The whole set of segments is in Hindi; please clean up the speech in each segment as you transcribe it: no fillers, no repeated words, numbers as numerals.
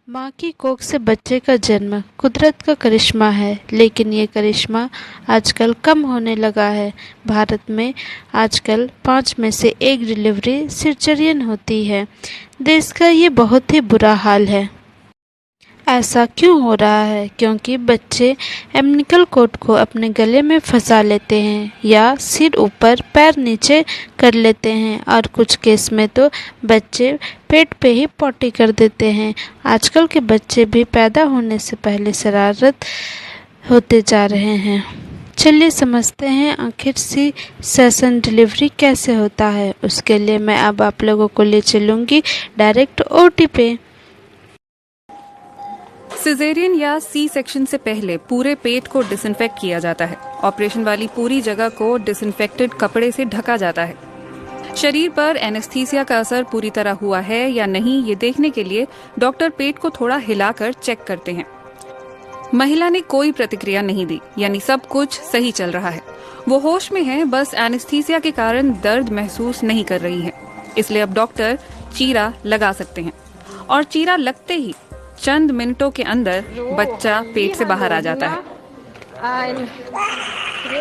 माँ की कोख से बच्चे का जन्म कुदरत का करिश्मा है, लेकिन ये करिश्मा आजकल कम होने लगा है। भारत में आजकल 5 में से 1 डिलीवरी सिजेरियन होती है। देश का ये बहुत ही बुरा हाल है। ऐसा क्यों हो रहा है? क्योंकि बच्चे एम्निकल कोड को अपने गले में फंसा लेते हैं या सिर ऊपर पैर नीचे कर लेते हैं, और कुछ केस में तो बच्चे पेट पे ही पॉटी कर देते हैं। आजकल के बच्चे भी पैदा होने से पहले शरारत होते जा रहे हैं। चलिए समझते हैं आखिर सी सेशन डिलीवरी कैसे होता है। उसके लिए मैं अब आप लोगों को ले चलूँगी डायरेक्ट ओटी पे। सिजेरियन या सी सेक्शन से पहले पूरे पेट को डिसइंफेक्ट किया जाता है। ऑपरेशन वाली पूरी जगह को डिसइंफेक्टेड कपड़े से ढका जाता है। शरीर पर एनेस्थीसिया का असर पूरी तरह हुआ है या नहीं, ये देखने के लिए डॉक्टर पेट को थोड़ा हिलाकर चेक करते हैं। महिला ने कोई प्रतिक्रिया नहीं दी, यानी सब कुछ सही चल रहा है। वो होश में है, बस एनेस्थीसिया के कारण दर्द महसूस नहीं कर रही है। इसलिए अब डॉक्टर चीरा लगा सकते हैं, और चीरा लगते ही चंद मिनटों के अंदर बच्चा पेट से बाहर आ जाता है।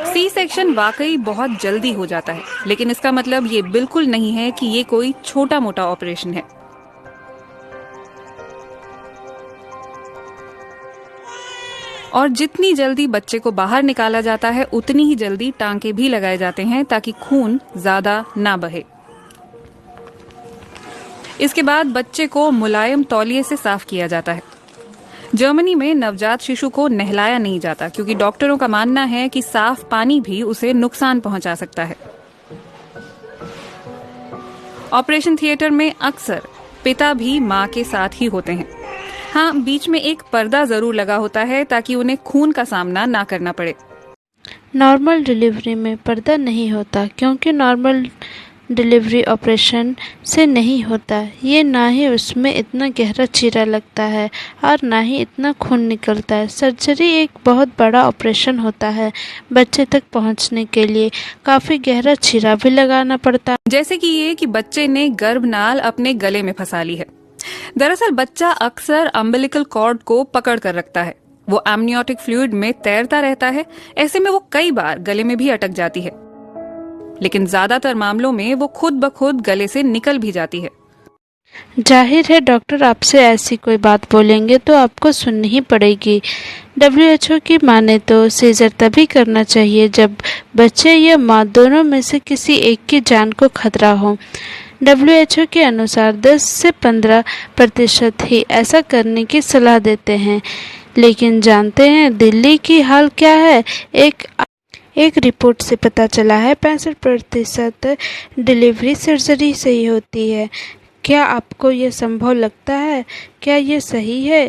सी सेक्शन वाकई बहुत जल्दी हो जाता है, लेकिन इसका मतलब ये बिल्कुल नहीं है कि ये कोई छोटा मोटा ऑपरेशन है। और जितनी जल्दी बच्चे को बाहर निकाला जाता है, उतनी ही जल्दी टांके भी लगाए जाते हैं ताकि खून ज्यादा ना बहे। इसके बाद बच्चे को मुलायम तौलिए से साफ किया जाता है। जर्मनी में नवजात शिशु को नहलाया नहीं जाता, क्योंकि डॉक्टरों का मानना है कि साफ पानी भी उसे नुकसान पहुंचा सकता है। ऑपरेशन थिएटर में अक्सर पिता भी मां के साथ ही होते हैं। हाँ, बीच में एक पर्दा जरूर लगा होता है ताकि उन्हें खून का सामना ना करना पड़े। नॉर्मल डिलीवरी में पर्दा नहीं होता, क्योंकि नॉर्मल डिलीवरी ऑपरेशन से नहीं होता। ये ना ही उसमें इतना गहरा चीरा लगता है और ना ही इतना खून निकलता है। सर्जरी एक बहुत बड़ा ऑपरेशन होता है। बच्चे तक पहुंचने के लिए काफ़ी गहरा चीरा भी लगाना पड़ता है। जैसे कि ये कि बच्चे ने गर्भनाल अपने गले में फंसा ली है। दरअसल बच्चा अक्सर अम्बिलिकल कॉर्ड को पकड़ कर रखता है। वो एमनियोटिक फ्लूइड में तैरता रहता है। ऐसे में वो कई बार गले में भी अटक जाती है, लेकिन ज्यादातर मामलों में वो खुद ब खुद गले से निकल भी जाती है। जाहिर है डॉक्टर आपसे ऐसी कोई बात बोलेंगे तो आपको सुननी ही पड़ेगी। WHO की माने तो सीजर तभी करना चाहिए जब बच्चे या माँ दोनों में से किसी एक की जान को खतरा हो। WHO के अनुसार 10 से 15% ही ऐसा करने की सलाह देते हैं। लेकिन जानते हैं दिल्ली की हाल क्या है? एक रिपोर्ट से पता चला है 65% डिलीवरी सर्जरी से ही होती है। क्या आपको ये संभव लगता है? क्या ये सही है?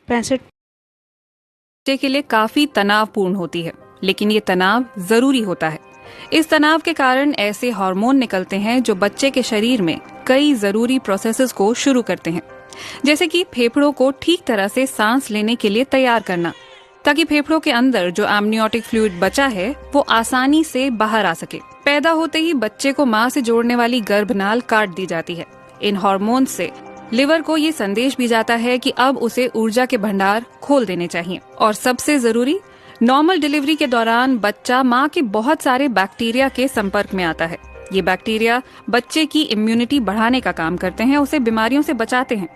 65 बच्चे के लिए काफी तनावपूर्ण होती है, लेकिन ये तनाव जरूरी होता है। इस तनाव के कारण ऐसे हार्मोन निकलते हैं जो बच्चे के शरीर में कई जरूरी प्रोसेसेस को शुरू करते हैं, जैसे कि फेफड़ों को ठीक तरह से सांस लेने के लिए तैयार करना, ताकि फेफड़ों के अंदर जो एमनियोटिक फ्लूइड बचा है वो आसानी से बाहर आ सके। पैदा होते ही बच्चे को मां से जोड़ने वाली गर्भनाल काट दी जाती है। इन हार्मोन से लिवर को ये संदेश भी जाता है कि अब उसे ऊर्जा के भंडार खोल देने चाहिए। और सबसे जरूरी, नॉर्मल डिलीवरी के दौरान बच्चा मां के बहुत सारे बैक्टीरिया के संपर्क में आता है। ये बैक्टीरिया बच्चे की इम्यूनिटी बढ़ाने का काम करते हैं, उसे बीमारियों से बचाते हैं।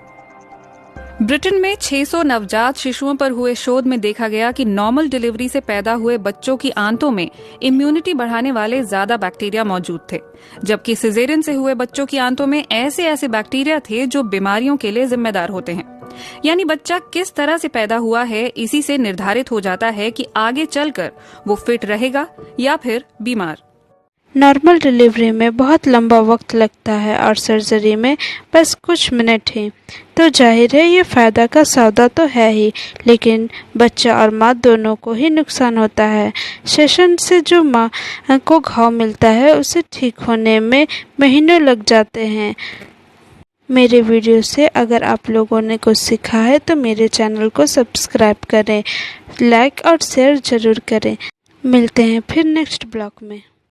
ब्रिटेन में 600 नवजात शिशुओं पर हुए शोध में देखा गया कि नॉर्मल डिलीवरी से पैदा हुए बच्चों की आंतों में इम्यूनिटी बढ़ाने वाले ज्यादा बैक्टीरिया मौजूद थे, जबकि सिजेरियन से हुए बच्चों की आंतों में ऐसे बैक्टीरिया थे जो बीमारियों के लिए जिम्मेदार होते हैं। यानी बच्चा किस तरह से पैदा हुआ है, इसी से निर्धारित हो जाता है कि आगे चलकर वो फिट रहेगा या फिर बीमार। नॉर्मल डिलीवरी में बहुत लंबा वक्त लगता है और सर्जरी में बस कुछ मिनट ही। तो जाहिर है ये फ़ायदा का सौदा तो है ही, लेकिन बच्चा और माँ दोनों को ही नुकसान होता है। सेशन से जो माँ को घाव मिलता है उसे ठीक होने में महीनों लग जाते हैं। मेरे वीडियो से अगर आप लोगों ने कुछ सीखा है तो मेरे चैनल को सब्सक्राइब करें, लाइक और शेयर ज़रूर करें। मिलते हैं फिर नेक्स्ट ब्लॉग में।